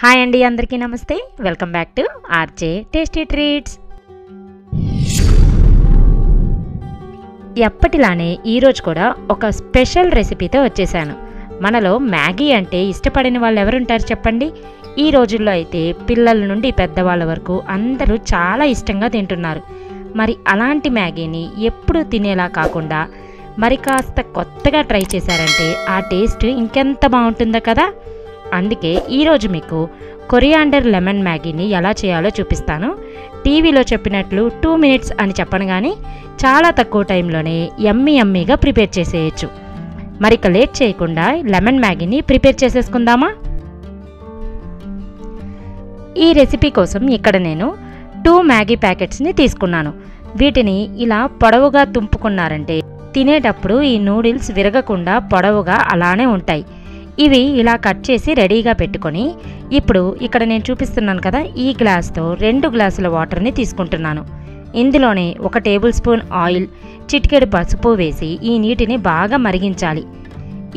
Hi అండి, అందరికీ నమస్తే. Welcome back to RJ tasty treats. ఎప్పటిలానే ఈరోజు కూడా ఒక స్పెషల్ రెసిపీతో వచ్చేసాను. మనలో మ్యాగీ అంటే ఇష్టపడని వాళ్ళు ఎవరుంటారు చెప్పండి? ఈ రోజుల్లో అయితే పిల్లల నుండి పెద్దవాళ్ళ వరకు అందరూ చాలా ఇష్టంగా తింటున్నారు. మరి అలాంటి మ్యాగీని ఎప్పుడూ తినేలా కాకుండా మరి కాస్త కొత్తగా ట్రై చేశారంటే ఆ టేస్ట్ ఇంకెంత బాగుంటుందో కదా. అందుకే ఈరోజు మీకు కొరియాండర్ లెమన్ మ్యాగీని ఎలా చేయాలో చూపిస్తాను. టీవీలో చెప్పినట్లు 2 minutes అని చెప్పను కానీ చాలా తక్కువ టైంలోనే యమ్మీగా ప్రిపేర్ చేసేయచ్చు. మరిక లేట్ చేయకుండా లెమన్ మ్యాగీని ప్రిపేర్ చేసేసుకుందామా? ఈ రెసిపీ కోసం ఇక్కడ నేను 2 మ్యాగీ ప్యాకెట్స్ని తీసుకున్నాను. వీటిని ఇలా పొడవుగా తుంపుకున్నారంటే తినేటప్పుడు ఈ నూడిల్స్ విరగకుండా పొడవుగా అలానే ఉంటాయి. ఇవి ఇలా కట్ చేసి రెడీగా పెట్టుకొని ఇప్పుడు ఇక్కడ నేను చూపిస్తున్నాను కదా, ఈ గ్లాస్తో 2 గ్లాసుల వాటర్ని తీసుకుంటున్నాను. ఇందులోనే 1 టేబుల్ స్పూన్ ఆయిల్, చిటికెడు పసుపు వేసి ఈ నీటిని బాగా మరిగించాలి.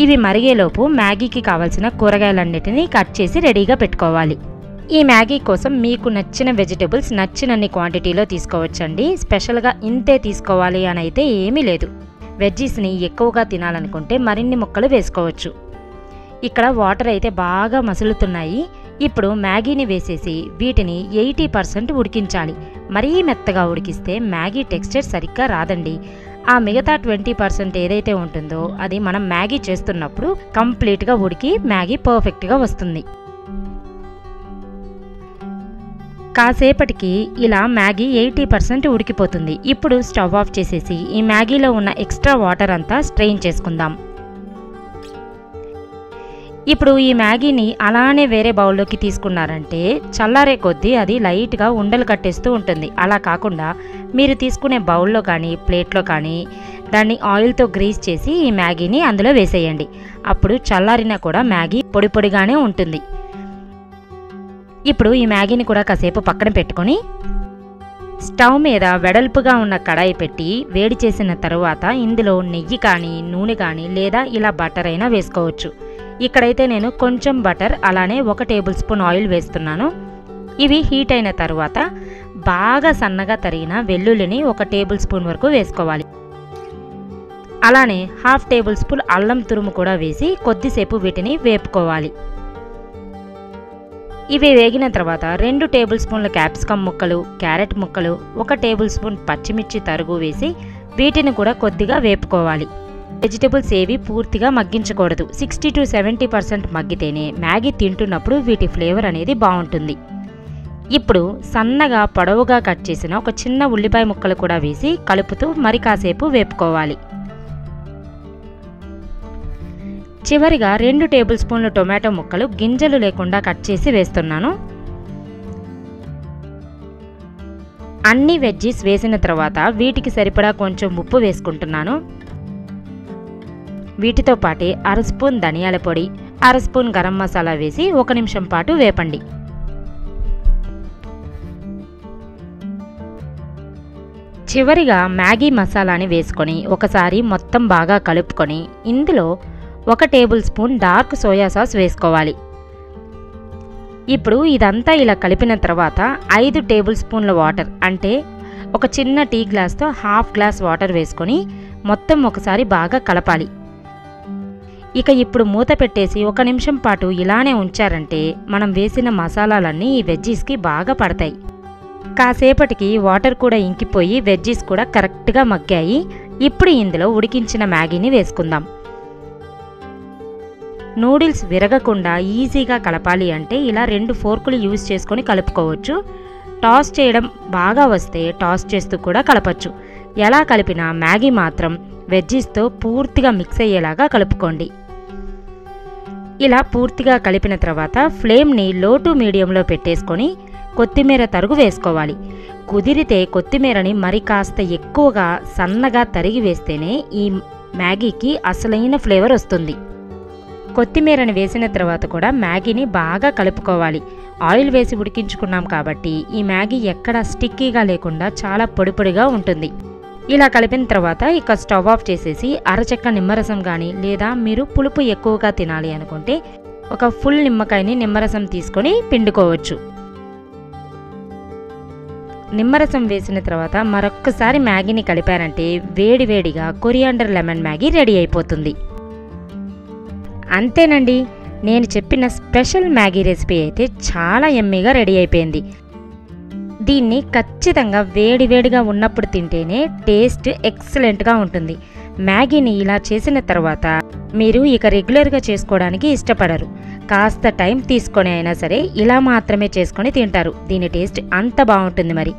ఇవి మరిగేలోపు మ్యాగీకి కావాల్సిన కూరగాయలన్నిటినీ కట్ చేసి రెడీగా పెట్టుకోవాలి. ఈ మ్యాగీ కోసం మీకు నచ్చిన వెజిటబుల్స్ నచ్చినన్ని క్వాంటిటీలో తీసుకోవచ్చండి. స్పెషల్గా ఇంతే తీసుకోవాలి అని అయితే ఏమీ లేదు. వెజ్జీస్ని ఎక్కువగా తినాలనుకుంటే మరిన్ని ముక్కలు వేసుకోవచ్చు. ఇక్కడ వాటర్ అయితే బాగా మసులుతున్నాయి. ఇప్పుడు మ్యాగీని వేసేసి వీటిని 80% ఉడికించాలి. మరీ మెత్తగా ఉడికిస్తే మ్యాగీ టెక్స్చర్ సరిగ్గా రాదండి. ఆ మిగతా 20% ఏదైతే ఉంటుందో అది మనం మ్యాగీ చేస్తున్నప్పుడు కంప్లీట్గా ఉడికి మ్యాగీ పర్ఫెక్ట్గా వస్తుంది. కాసేపటికి ఇలా మ్యాగీ 80% ఉడికిపోతుంది. ఇప్పుడు స్టవ్ ఆఫ్ చేసేసి ఈ మ్యాగీలో ఉన్న ఎక్స్ట్రా వాటర్ అంతా స్ట్రెయిన్ చేసుకుందాం. ఇప్పుడు ఈ మ్యాగీని అలానే వేరే బౌల్లోకి తీసుకున్నారంటే చల్లారే కొద్దీ అది లైట్గా ఉండలు కట్టేస్తూ ఉంటుంది. అలా కాకుండా మీరు తీసుకునే బౌల్లో కానీ ప్లేట్లో కానీ దాన్ని ఆయిల్తో గ్రీస్ చేసి ఈ మ్యాగీని అందులో వేసేయండి. అప్పుడు చల్లారినా కూడా మ్యాగీ పొడి పొడిగానే ఉంటుంది. ఇప్పుడు ఈ మ్యాగీని కూడా కాసేపు పక్కన పెట్టుకొని స్టవ్ మీద వెడల్పుగా ఉన్న కడాయి పెట్టి వేడి చేసిన తరువాత ఇందులో నెయ్యి కానీ నూనె కానీ లేదా ఇలా బటర్ అయినా వేసుకోవచ్చు. ఇక్కడైతే నేను కొంచెం బటర్ అలానే 1 టేబుల్ స్పూన్ ఆయిల్ వేస్తున్నాను. ఇవి హీట్ అయిన తరువాత బాగా సన్నగా తరిగిన వెల్లుల్లిని 1 టేబుల్ స్పూన్ వరకు వేసుకోవాలి. అలానే 1/2 టేబుల్ స్పూన్ అల్లం తురుము కూడా వేసి కొద్దిసేపు వీటిని వేపుకోవాలి. ఇవి వేగిన తర్వాత 2 టేబుల్ స్పూన్ల క్యాప్సికమ్ ముక్కలు, క్యారెట్ ముక్కలు, 1 టేబుల్ స్పూన్ పచ్చిమిర్చి తరుగు వేసి వీటిని కూడా కొద్దిగా వేపుకోవాలి. వెజిటబుల్స్ ఏవి పూర్తిగా మగ్గించకూడదు. 60 to 70% మగ్గితేనే మ్యాగీ తింటున్నప్పుడు వీటి ఫ్లేవర్ అనేది బాగుంటుంది. ఇప్పుడు సన్నగా పొడవుగా కట్ చేసిన ఒక చిన్న ఉల్లిపాయ ముక్కలు కూడా వేసి కలుపుతూ మరి కాసేపు వేపుకోవాలి. చివరిగా 2 టేబుల్ స్పూన్ల టొమాటో ముక్కలు గింజలు లేకుండా కట్ చేసి వేస్తున్నాను. అన్ని వెజ్జీస్ వేసిన తర్వాత వీటికి సరిపడా కొంచెం ఉప్పు వేసుకుంటున్నాను. వీటితో పాటే 1/2 స్పూన్ ధనియాల పొడి, 1/2 స్పూన్ గరం మసాలా వేసి 1 నిమిషం పాటు వేపండి. చివరిగా మ్యాగీ మసాలాని వేసుకొని ఒకసారి మొత్తం బాగా కలుపుకొని ఇందులో 1 table spoon dark soya sauce వేసుకోవాలి. ఇప్పుడు ఇదంతా ఇలా కలిపిన తర్వాత 5 టేబుల్ స్పూన్ల వాటర్ అంటే ఒక చిన్న టీ గ్లాస్తో 1/2 గ్లాస్ వాటర్ వేసుకొని మొత్తం ఒకసారి బాగా కలపాలి. ఇక ఇప్పుడు మూత పెట్టేసి 1 నిమిషం పాటు ఇలానే ఉంచారంటే మనం వేసిన మసాలాలన్నీ ఈ వెజ్జీస్కి బాగా పడతాయి. కాసేపటికి వాటర్ కూడా ఇంకిపోయి వెజ్జీస్ కూడా కరెక్ట్గా మగ్గాయి. ఇప్పుడు ఇందులో ఉడికించిన మ్యాగీని వేసుకుందాం. నూడిల్స్ విరగకుండా ఈజీగా కలపాలి అంటే ఇలా 2 ఫోర్కులు యూజ్ చేసుకొని కలుపుకోవచ్చు. టాస్ చేయడం బాగా వస్తే టాస్ చేస్తూ కూడా కలపచ్చు. ఎలా కలిపినా మ్యాగీ మాత్రం వెజ్జీస్తో పూర్తిగా మిక్స్ అయ్యేలాగా కలుపుకోండి. ఇలా పూర్తిగా కలిపిన తర్వాత ఫ్లేమ్ని లో టు మీడియంలో పెట్టేసుకొని కొత్తిమీర తరుగు వేసుకోవాలి. కుదిరితే కొత్తిమీరని మరి కాస్త ఎక్కువగా సన్నగా తరిగి వేస్తేనే ఈ మ్యాగీకి అసలైన ఫ్లేవర్ వస్తుంది. కొత్తిమీరని వేసిన తర్వాత కూడా మ్యాగీని బాగా కలుపుకోవాలి. ఆయిల్ వేసి ఉడికించుకున్నాం కాబట్టి ఈ మ్యాగీ ఎక్కడా స్టిక్కీగా లేకుండా చాలా పొడి పొడిగా ఉంటుంది. ఇలా కలిపిన తర్వాత ఇక స్టవ్ ఆఫ్ చేసేసి అరచెక్క నిమ్మరసం కానీ లేదా మీరు పులుపు ఎక్కువగా తినాలి అనుకుంటే ఒక ఫుల్ నిమ్మకాయని నిమ్మరసం తీసుకొని పిండుకోవచ్చు. నిమ్మరసం వేసిన తర్వాత మరొక్కసారి మ్యాగీని కలిపారంటే వేడివేడిగా కొరియాండర్ లెమన్ మ్యాగీ రెడీ అయిపోతుంది. అంతేనండి, నేను చెప్పిన స్పెషల్ మ్యాగీ రెసిపీ అయితే చాలా యమ్మీగా రెడీ అయిపోయింది. దీన్ని ఖచ్చితంగా వేడివేడిగా ఉన్నప్పుడు తింటేనే టేస్ట్ ఎక్సలెంట్గా ఉంటుంది. మ్యాగీని ఇలా చేసిన తర్వాత మీరు ఇక రెగ్యులర్గా చేసుకోవడానికి ఇష్టపడరు. కాస్త టైం తీసుకొని అయినా సరే ఇలా మాత్రమే చేసుకొని తింటారు. దీని టేస్ట్ అంత బాగుంటుంది మరి.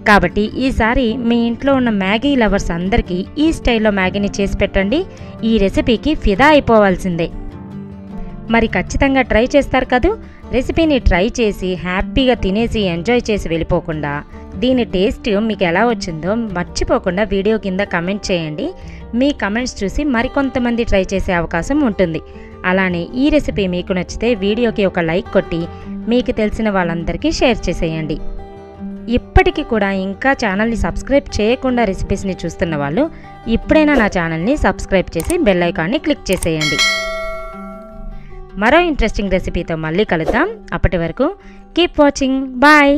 కాబట్టి ఈసారి మీ ఇంట్లో ఉన్న మ్యాగీ లవర్స్ అందరికీ ఈ స్టైల్లో మ్యాగీని చేసి పెట్టండి. ఈ రెసిపీకి ఫిదా అయిపోవాల్సిందే. మరి ఖచ్చితంగా ట్రై చేస్తారు కదూ. రెసిపీని ట్రై చేసి హ్యాపీగా తినేసి ఎంజాయ్ చేసి వెళ్ళిపోకుండా దీని టేస్ట్ మీకు ఎలా వచ్చిందో మర్చిపోకుండా వీడియో కింద కమెంట్ చేయండి. మీ కమెంట్స్ చూసి మరికొంతమంది ట్రై చేసే అవకాశం ఉంటుంది. అలానే ఈ రెసిపీ మీకు నచ్చితే వీడియోకి ఒక లైక్ కొట్టి మీకు తెలిసిన వాళ్ళందరికీ షేర్ చేసేయండి. ఇప్పటికీ కూడా ఇంకా ఛానల్ని సబ్స్క్రైబ్ చేయకుండా రెసిపీస్ని చూస్తున్న వాళ్ళు ఇప్పుడైనా నా ఛానల్ని సబ్స్క్రైబ్ చేసి బెల్ ఐకాన్ని క్లిక్ చేసేయండి. మరో ఇంట్రెస్టింగ్ రెసిపీతో మళ్ళీ కలుద్దాం. అప్పటి వరకు కీప్ వాచింగ్. బాయ్.